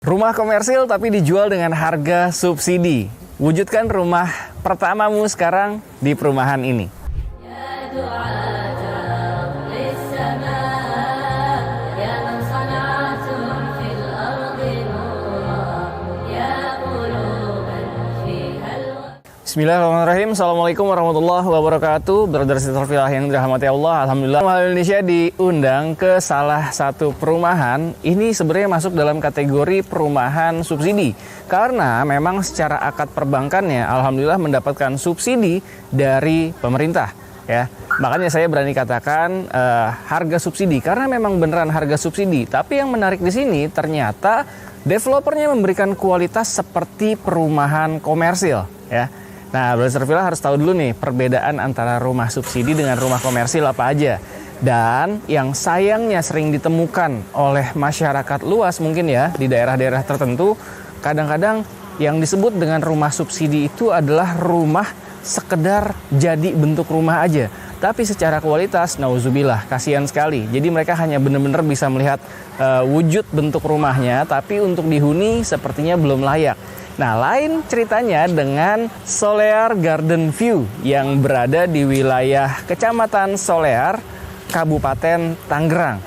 Rumah komersil tapi dijual dengan harga subsidi. Wujudkan rumah pertamamu sekarang di perumahan ini. Bismillahirrahmanirrahim. Assalamualaikum warahmatullahi wabarakatuh. Brother sister fillah yang dirahmati Allah. Alhamdulillah, Indonesia diundang ke salah satu perumahan. Ini sebenarnya masuk dalam kategori perumahan subsidi. Karena memang secara akad perbankannya, alhamdulillah mendapatkan subsidi dari pemerintah. Ya, makanya saya berani katakan harga subsidi. Karena memang beneran harga subsidi. Tapi yang menarik di sini ternyata developernya memberikan kualitas seperti perumahan komersil. Ya. Nah, Brother Villa harus tahu dulu nih perbedaan antara rumah subsidi dengan rumah komersil apa aja. Dan yang sayangnya sering ditemukan oleh masyarakat luas mungkin ya di daerah-daerah tertentu, kadang-kadang yang disebut dengan rumah subsidi itu adalah rumah sekedar jadi bentuk rumah aja. Tapi secara kualitas, nauzubillah, kasihan sekali. Jadi mereka hanya benar-benar bisa melihat wujud bentuk rumahnya, tapi untuk dihuni sepertinya belum layak. Nah, lain ceritanya dengan Solear Garden View yang berada di wilayah Kecamatan Solear, Kabupaten Tangerang.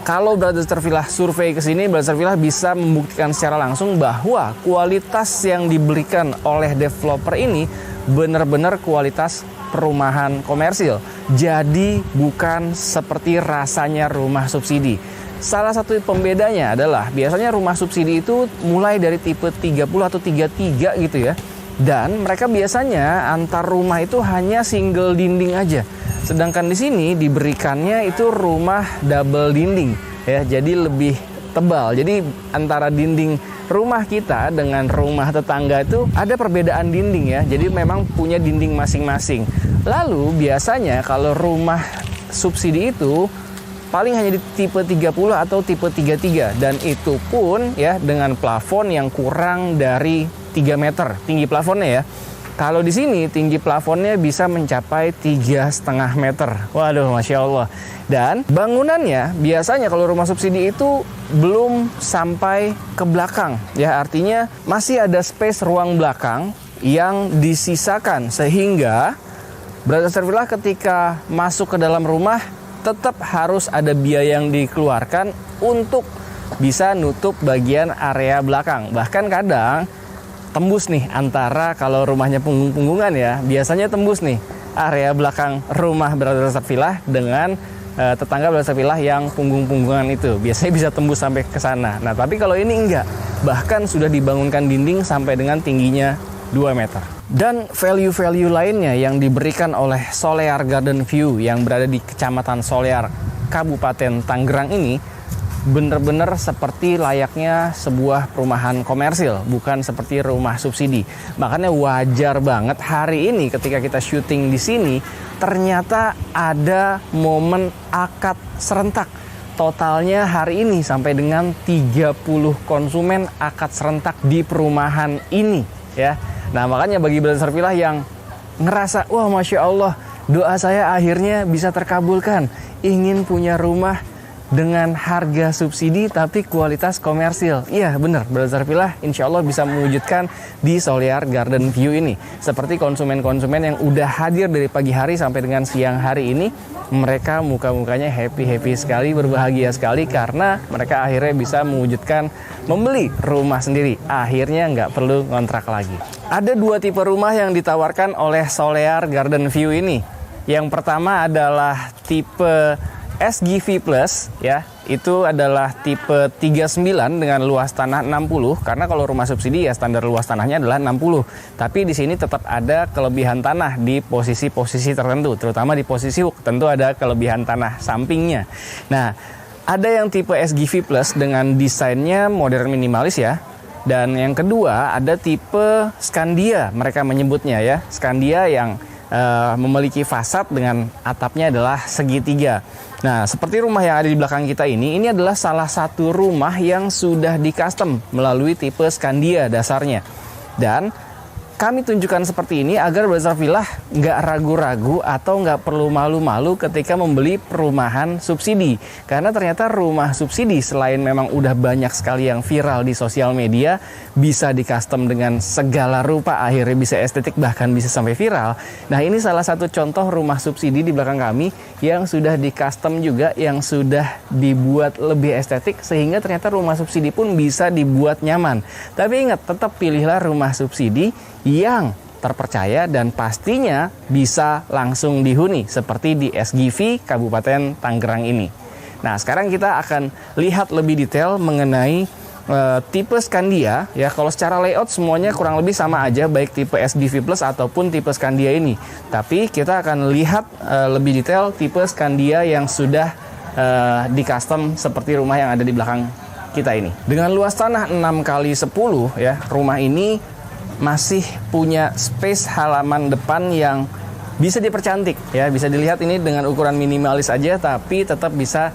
Kalau Brother Villa survei ke sini, Brother Villa bisa membuktikan secara langsung bahwa kualitas yang diberikan oleh developer ini benar-benar kualitas perumahan komersil. Jadi bukan seperti rasanya rumah subsidi. Salah satu pembedanya adalah biasanya rumah subsidi itu mulai dari tipe 30 atau 33 gitu ya. Dan mereka biasanya antar rumah itu hanya single dinding aja. Sedangkan di sini diberikannya itu rumah double dinding ya. Jadi lebih tebal. Jadi antara dinding rumah kita dengan rumah tetangga itu ada perbedaan dinding ya. Jadi memang punya dinding masing-masing. Lalu biasanya kalau rumah subsidi itu paling hanya di tipe 30 atau tipe 33 dan itu pun ya dengan plafon yang kurang dari 3 meter tinggi plafonnya ya. Kalau di sini tinggi plafonnya bisa mencapai 3,5 meter. Waduh, Masya Allah. Dan bangunannya biasanya kalau rumah subsidi itu belum sampai ke belakang ya, artinya masih ada space ruang belakang yang disisakan sehingga Brother Villa ketika masuk ke dalam rumah tetap harus ada biaya yang dikeluarkan untuk bisa nutup bagian area belakang. Bahkan kadang tembus nih antara kalau rumahnya punggung-punggungan ya, biasanya tembus nih area belakang rumah Brother Villa dengan tetangga Brother Villa yang punggung-punggungan itu. Biasanya bisa tembus sampai ke sana. Nah, tapi kalau ini enggak. Bahkan sudah dibangunkan dinding sampai dengan tingginya 2 meter. Dan value-value lainnya yang diberikan oleh Solear Garden View yang berada di Kecamatan Solear, Kabupaten Tangerang ini benar-benar seperti layaknya sebuah perumahan komersil, bukan seperti rumah subsidi. Makanya wajar banget hari ini ketika kita syuting di sini ternyata ada momen akad serentak. Totalnya hari ini sampai dengan 30 konsumen akad serentak di perumahan ini ya. Nah, makanya bagi Brother Villa yang ngerasa, wah Masya Allah, doa saya akhirnya bisa terkabulkan. Ingin punya rumah dengan harga subsidi tapi kualitas komersil. Iya benar, Brother Villa insya Allah bisa mewujudkan di Solear Garden View ini. Seperti konsumen-konsumen yang udah hadir dari pagi hari sampai dengan siang hari ini, mereka muka-mukanya happy sekali, berbahagia sekali karena mereka akhirnya bisa mewujudkan membeli rumah sendiri. Akhirnya nggak perlu ngontrak lagi. Ada 2 tipe rumah yang ditawarkan oleh Solear Garden View ini. Yang pertama adalah tipe SGV Plus ya, itu adalah tipe 39 dengan luas tanah 60 karena kalau rumah subsidi ya standar luas tanahnya adalah 60. Tapi di sini tetap ada kelebihan tanah di posisi-posisi tertentu, terutama di posisi hook tentu ada kelebihan tanah sampingnya. Nah, ada yang tipe SGV Plus dengan desainnya modern minimalis ya. Dan yang kedua ada tipe Scandia mereka menyebutnya ya. Scandia yang memiliki fasad dengan atapnya adalah segitiga. Nah, seperti rumah yang ada di belakang kita ini adalah salah satu rumah yang sudah di custom melalui tipe Scandia dasarnya. Dan kami tunjukkan seperti ini agar Brother Villa nggak ragu-ragu atau nggak perlu malu-malu ketika membeli perumahan subsidi. Karena ternyata rumah subsidi selain memang udah banyak sekali yang viral di sosial media, bisa di custom dengan segala rupa, akhirnya bisa estetik, bahkan bisa sampai viral. Nah, ini salah satu contoh rumah subsidi di belakang kami yang sudah di custom juga, yang sudah dibuat lebih estetik, sehingga ternyata rumah subsidi pun bisa dibuat nyaman. Tapi ingat, tetap pilihlah rumah subsidi yang terpercaya dan pastinya bisa langsung dihuni seperti di SGV Kabupaten Tangerang ini. Nah, sekarang kita akan lihat lebih detail mengenai tipe Scandia ya. Kalau secara layout semuanya kurang lebih sama aja, baik tipe SGV Plus ataupun tipe Scandia ini. Tapi kita akan lihat lebih detail tipe Scandia yang sudah di custom seperti rumah yang ada di belakang kita ini. Dengan luas tanah 6x10 ya, rumah ini masih punya space halaman depan yang bisa dipercantik ya. Bisa dilihat ini dengan ukuran minimalis aja, tapi tetap bisa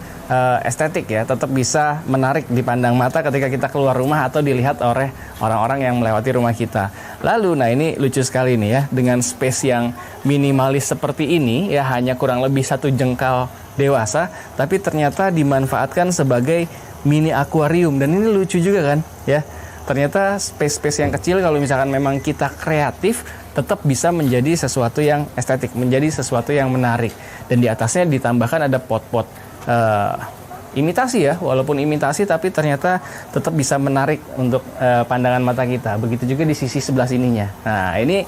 estetik ya, tetap bisa menarik dipandang mata ketika kita keluar rumah atau dilihat oleh orang-orang yang melewati rumah kita. Lalu, nah ini lucu sekali nih ya, dengan space yang minimalis seperti ini ya, hanya kurang lebih 1 jengkal dewasa, tapi ternyata dimanfaatkan sebagai mini akuarium. Dan ini lucu juga kan ya. Ternyata space-space yang kecil kalau misalkan memang kita kreatif, tetap bisa menjadi sesuatu yang estetik, menjadi sesuatu yang menarik. Dan di atasnya ditambahkan ada pot-pot imitasi ya, walaupun imitasi tapi ternyata tetap bisa menarik untuk pandangan mata kita. Begitu juga di sisi sebelah sininya. Nah, ini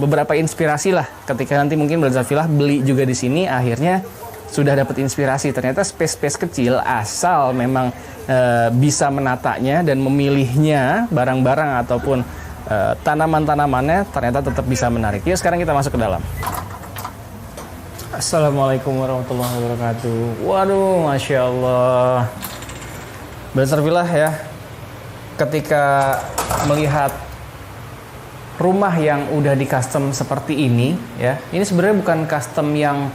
beberapa inspirasi lah ketika nanti mungkin Brother Villa beli juga di sini, akhirnya sudah dapat inspirasi. Ternyata space-space kecil asal memang bisa menatanya dan memilihnya barang-barang ataupun tanaman-tanamannya, ternyata tetap bisa menarik. Yuk sekarang kita masuk ke dalam. Assalamualaikum warahmatullahi wabarakatuh. Waduh, Masya Allah. Brother Villa ya, ketika melihat rumah yang udah di custom seperti ini ya, ini sebenarnya bukan custom yang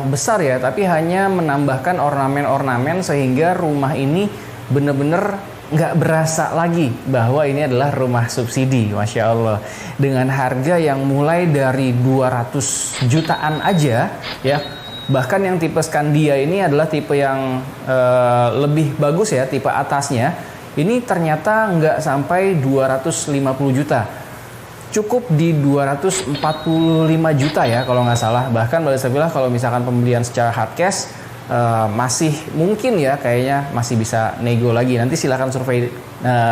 besar ya, tapi hanya menambahkan ornamen-ornamen sehingga rumah ini bener-bener nggak berasa lagi bahwa ini adalah rumah subsidi. Masya Allah, dengan harga yang mulai dari 200 jutaan aja ya. Bahkan yang tipe Scandia ini adalah tipe yang lebih bagus ya, tipe atasnya ini ternyata nggak sampai 250 juta, cukup di 245 juta ya kalau nggak salah. Bahkan Brother Villa kalau misalkan pembelian secara hard cash masih mungkin ya, kayaknya masih bisa nego lagi. Nanti silahkan survei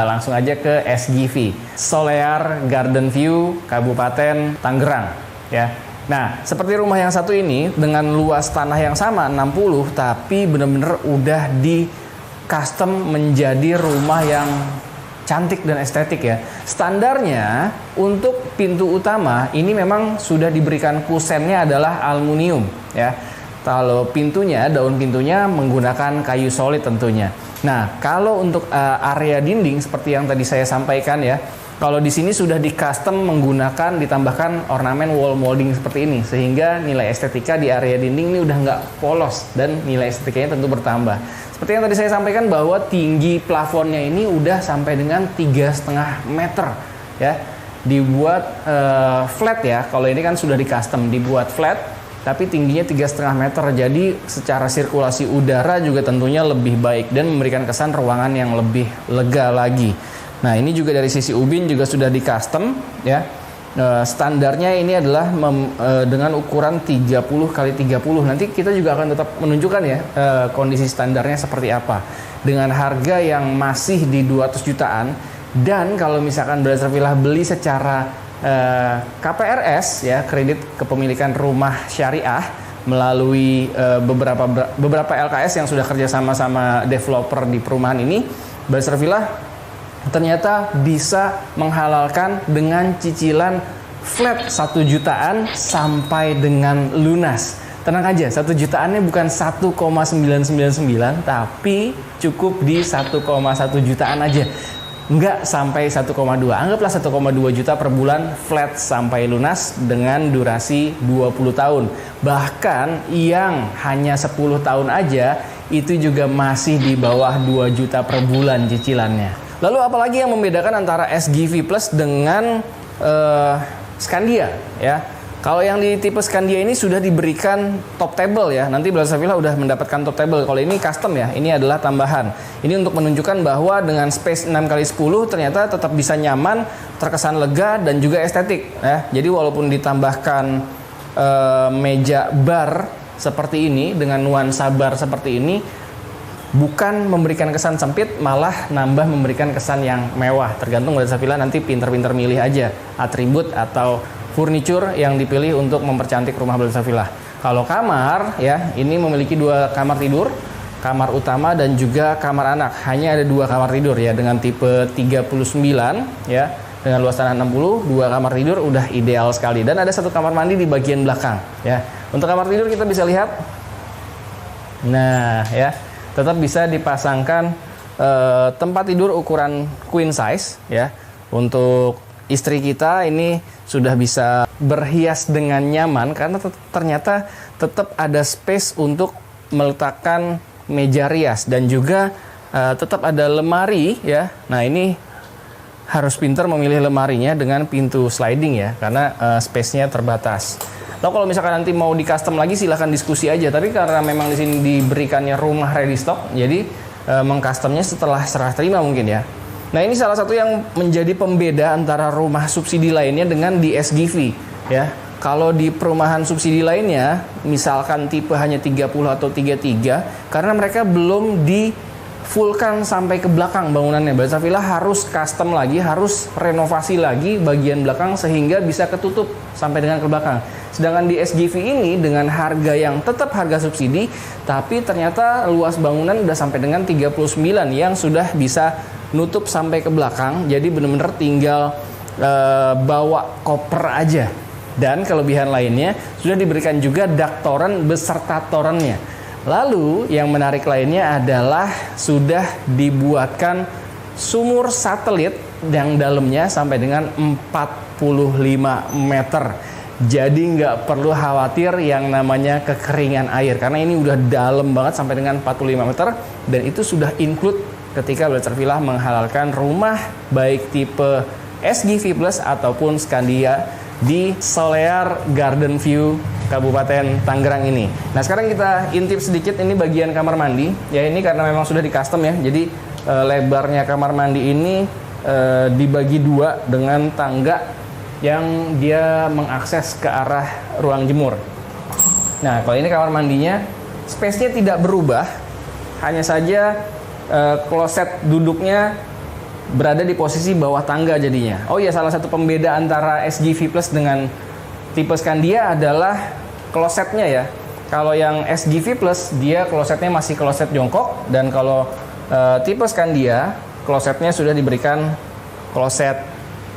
langsung aja ke SGV Solear Garden View Kabupaten Tangerang ya. Nah, seperti rumah yang satu ini dengan luas tanah yang sama 60, tapi bener-bener udah di custom menjadi rumah yang cantik dan estetik ya. Standarnya untuk pintu utama ini memang sudah diberikan kusennya adalah aluminium ya. Kalau pintunya, daun pintunya menggunakan kayu solid tentunya. Nah, kalau untuk area dinding seperti yang tadi saya sampaikan ya, kalau di sini sudah di custom menggunakan, ditambahkan ornamen wall molding seperti ini, sehingga nilai estetika di area dinding ini udah nggak polos dan nilai estetikanya tentu bertambah. Seperti yang tadi saya sampaikan bahwa tinggi plafonnya ini udah sampai dengan 3,5 meter ya. Dibuat flat ya. Kalau ini kan sudah di custom dibuat flat, tapi tingginya 3,5 meter. Jadi secara sirkulasi udara juga tentunya lebih baik dan memberikan kesan ruangan yang lebih lega lagi. Nah, ini juga dari sisi ubin juga sudah di custom ya. Standarnya ini adalah dengan ukuran 30x30. Nanti kita juga akan tetap menunjukkan ya kondisi standarnya seperti apa. Dengan harga yang masih di 200 jutaan. Dan kalau misalkan Brother Villa beli secara KPRS ya, kredit kepemilikan rumah syariah, melalui beberapa LKS yang sudah kerja sama developer di perumahan ini, Brother Villa ternyata bisa menghalalkan dengan cicilan flat 1 jutaan sampai dengan lunas. Tenang aja, 1 jutaannya bukan 1,999, tapi cukup di 1,1 jutaan aja. Enggak sampai 1,2, anggaplah 1,2 juta per bulan flat sampai lunas dengan durasi 20 tahun. Bahkan yang hanya 10 tahun aja itu juga masih di bawah 2 juta per bulan cicilannya. Lalu apalagi yang membedakan antara SGV Plus dengan Scandia ya. Kalau yang di tipe Scandia ini sudah diberikan top table ya. Nanti Brother Villa udah mendapatkan top table. Kalau ini custom ya, ini adalah tambahan. Ini untuk menunjukkan bahwa dengan space 6x10 ternyata tetap bisa nyaman, terkesan lega dan juga estetik ya. Jadi walaupun ditambahkan meja bar seperti ini dengan nuansa bar seperti ini, bukan memberikan kesan sempit, malah nambah memberikan kesan yang mewah. Tergantung Brother Villa nanti pinter-pinter milih aja atribut atau furniture yang dipilih untuk mempercantik rumah Brother Villa. Kalau kamar ya, ini memiliki 2 kamar tidur, kamar utama dan juga kamar anak. Hanya ada 2 kamar tidur ya, dengan tipe 39 ya, dengan luas tanah 60, 2 kamar tidur udah ideal sekali. Dan ada 1 kamar mandi di bagian belakang ya. Untuk kamar tidur kita bisa lihat, nah ya, tetap bisa dipasangkan tempat tidur ukuran queen size ya. Untuk istri kita ini sudah bisa berhias dengan nyaman karena ternyata tetap ada space untuk meletakkan meja rias dan juga tetap ada lemari ya. Nah, ini harus pintar memilih lemarinya dengan pintu sliding ya, karena space-nya terbatas. Lalu kalau misalkan nanti mau di custom lagi silahkan diskusi aja, tapi karena memang di sini diberikannya rumah ready stock, jadi mengcustomnya setelah serah terima mungkin ya. Nah, ini salah satu yang menjadi pembeda antara rumah subsidi lainnya dengan di SGV ya. Kalau di perumahan subsidi lainnya, misalkan tipe hanya 30 atau 33, karena mereka belum di fullkan sampai ke belakang bangunannya. Brother Villa harus custom lagi, harus renovasi lagi bagian belakang sehingga bisa ketutup sampai dengan ke belakang. Sedangkan di SGV ini dengan harga yang tetap harga subsidi, tapi ternyata luas bangunan udah sampai dengan 39 yang sudah bisa nutup sampai ke belakang. Jadi benar-benar tinggal bawa koper aja. Dan kelebihan lainnya sudah diberikan juga dak toren beserta torennya. Lalu yang menarik lainnya adalah sudah dibuatkan sumur satelit yang dalamnya sampai dengan 45 meter. Jadi nggak perlu khawatir yang namanya kekeringan air, karena ini udah dalam banget sampai dengan 45 meter, dan itu sudah include ketika Brother Villa menghalalkan rumah baik tipe SGV Plus ataupun Scandia di Solear Garden View Kabupaten Tangerang ini. Nah, sekarang kita intip sedikit ini bagian kamar mandi. Ya, ini karena memang sudah di custom ya. Jadi lebarnya kamar mandi ini dibagi 2 dengan tangga yang dia mengakses ke arah ruang jemur. Nah, kalau ini kamar mandinya, space-nya tidak berubah, hanya saja kloset duduknya berada di posisi bawah tangga jadinya. Oh iya, salah satu pembeda antara SGV Plus dengan tipe Scandia adalah klosetnya ya. Kalau yang SGV Plus dia klosetnya masih kloset jongkok, dan kalau tipe Scandia klosetnya sudah diberikan kloset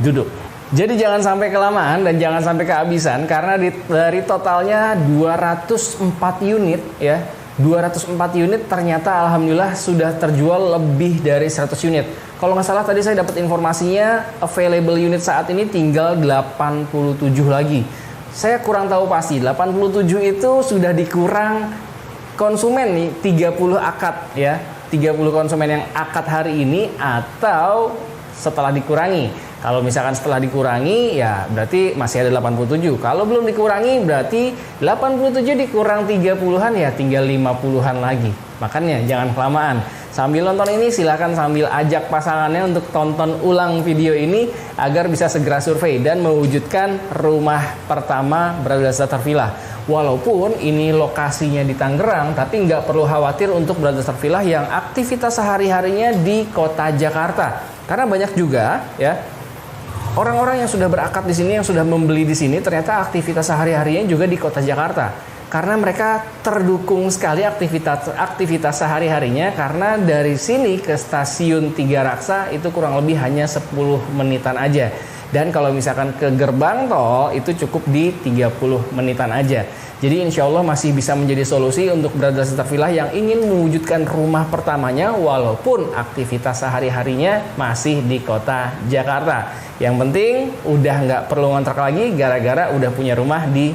duduk. Jadi jangan sampai kelamaan dan jangan sampai kehabisan, karena dari totalnya 204 unit ya. 204 unit ternyata alhamdulillah sudah terjual lebih dari 100 unit. Kalau nggak salah tadi saya dapat informasinya available unit saat ini tinggal 87 lagi. Saya kurang tahu pasti, 87 itu sudah dikurang konsumen nih 30 akad ya. 30 konsumen yang akad hari ini atau setelah dikurangi. Kalau misalkan setelah dikurangi ya berarti masih ada 87. Kalau belum dikurangi berarti 87 dikurang 30-an ya tinggal 50-an lagi. Makanya jangan kelamaan. Sambil nonton ini silahkan sambil ajak pasangannya untuk tonton ulang video ini agar bisa segera survei dan mewujudkan rumah pertama Brother Villa. Walaupun ini lokasinya di Tangerang, tapi nggak perlu khawatir untuk Brother Villa yang aktivitas sehari-harinya di kota Jakarta. Karena banyak juga ya orang-orang yang sudah berakad di sini, yang sudah membeli di sini, ternyata aktivitas sehari-harinya juga di kota Jakarta. Karena mereka terdukung sekali aktivitas sehari-harinya, karena dari sini ke stasiun Tiga Raksa itu kurang lebih hanya 10 menitan aja. Dan kalau misalkan ke gerbang tol itu cukup di 30 menitan aja. Jadi insya Allah masih bisa menjadi solusi untuk Brother Villa yang ingin mewujudkan rumah pertamanya walaupun aktivitas sehari-harinya masih di kota Jakarta. Yang penting udah nggak perlu ngontrak lagi gara-gara udah punya rumah di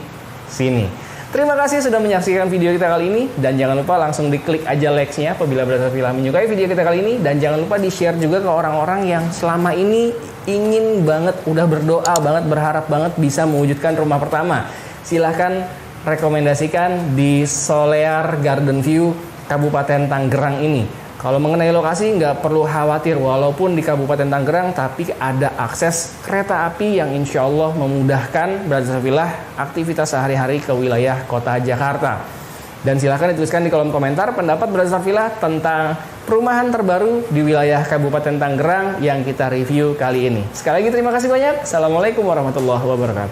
sini. Terima kasih sudah menyaksikan video kita kali ini, dan jangan lupa langsung diklik aja like-nya apabila Brother Safillah menyukai video kita kali ini, dan jangan lupa di-share juga ke orang-orang yang selama ini ingin banget, udah berdoa banget, berharap banget bisa mewujudkan rumah pertama. Silahkan rekomendasikan di Solear Garden View Kabupaten Tangerang ini. Kalau mengenai lokasi nggak perlu khawatir, walaupun di Kabupaten Tangerang tapi ada akses kereta api yang insya Allah memudahkan Brother Safillah aktivitas sehari-hari ke wilayah kota Jakarta. Dan silahkan dituliskan di kolom komentar pendapat Brother Safillah tentang perumahan terbaru di wilayah Kabupaten Tangerang yang kita review kali ini. Sekali lagi terima kasih banyak. Assalamualaikum warahmatullahi wabarakatuh.